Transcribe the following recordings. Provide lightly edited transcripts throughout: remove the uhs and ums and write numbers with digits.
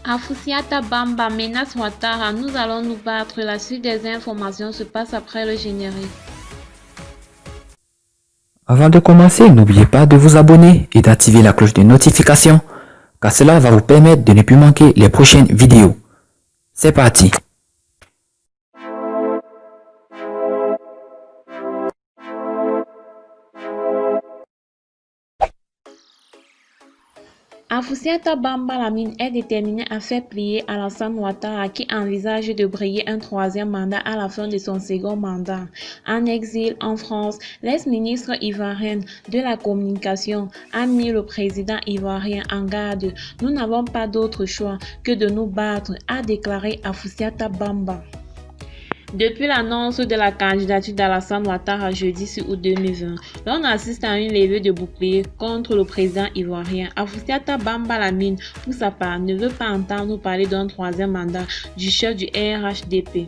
Afoussiata Bamba menace Ouattara. Nous allons nous battre. La suite des informations se passe après le générique. Avant de commencer, n'oubliez pas de vous abonner et d'activer la cloche de notification, car cela va vous permettre de ne plus manquer les prochaines vidéos. C'est parti! Afoussiata Bamba Lamine est déterminé à faire plier Alassane Ouattara qui envisage de briller un troisième mandat à la fin de son second mandat. En exil en France, l'ex-ministre ivoirienne de la Communication a mis le président ivoirien en garde. Nous n'avons pas d'autre choix que de nous battre, a déclaré Afoussiata Bamba. Depuis l'annonce de la candidature d'Alassane Ouattara jeudi 6 août 2020, l'on assiste à une levée de bouclier contre le président ivoirien. Afoussiata Bamba Lamine, pour sa part, ne veut pas entendre parler d'un troisième mandat du chef du RHDP.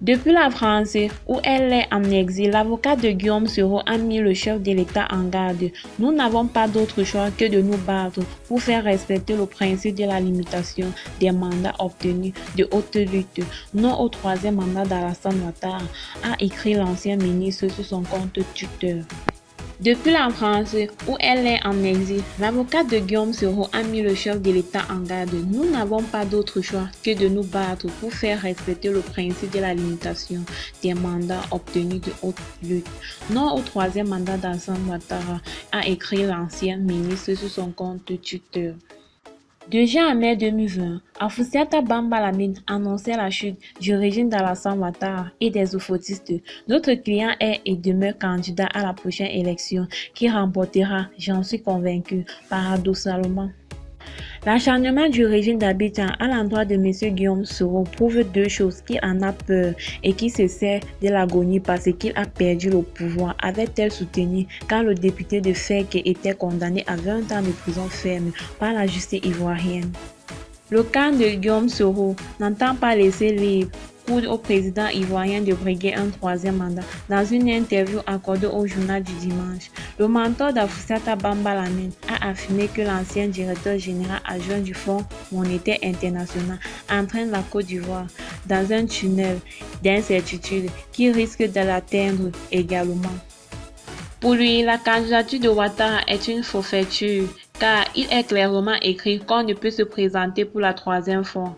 Depuis la France, où elle est en exil, l'avocat de Guillaume Soro a mis le chef de l'État en garde. Nous n'avons pas d'autre choix que de nous battre pour faire respecter le principe de la limitation des mandats obtenus de haute lutte. Non au troisième mandat d'Alassane Ouattara, a écrit l'ancien ministre sur son compte Twitter. Depuis la France, où elle est en exil, l'avocat de Guillaume Soro a mis le chef de l'État en garde. Nous n'avons pas d'autre choix que de nous battre pour faire respecter le principe de la limitation des mandats obtenus de haute lutte. Non au troisième mandat d'Alassane Ouattara, a écrit l'ancien ministre sur son compte Twitter. Déjà en mai 2020, Afoussiata Bamba Lamine annonçait la chute du régime d'Alassane Ouattara et des oufoutistes. Notre client est et demeure candidat à la prochaine élection qui remportera, j'en suis convaincu, paradoxalement. L'acharnement du régime d'Abidjan à l'endroit de M. Guillaume Soro prouve deux choses: qu'il en a peur et qu'il se sert de l'agonie parce qu'il a perdu le pouvoir, avait-elle soutenu quand le député de Fèque était condamné à 20 ans de prison ferme par la justice ivoirienne. Le camp de Guillaume Soro n'entend pas laisser libre cours au président ivoirien de briguer un troisième mandat. Dans une interview accordée au journal du dimanche, le mentor d'Afoussiata Bamba Lamine a affirmé que l'ancien directeur général adjoint du Fonds monétaire international entraîne la Côte d'Ivoire dans un tunnel d'incertitude qui risque de l'atteindre également. Pour lui, la candidature de Ouattara est une forfaiture, car il est clairement écrit qu'on ne peut se présenter pour la troisième fois.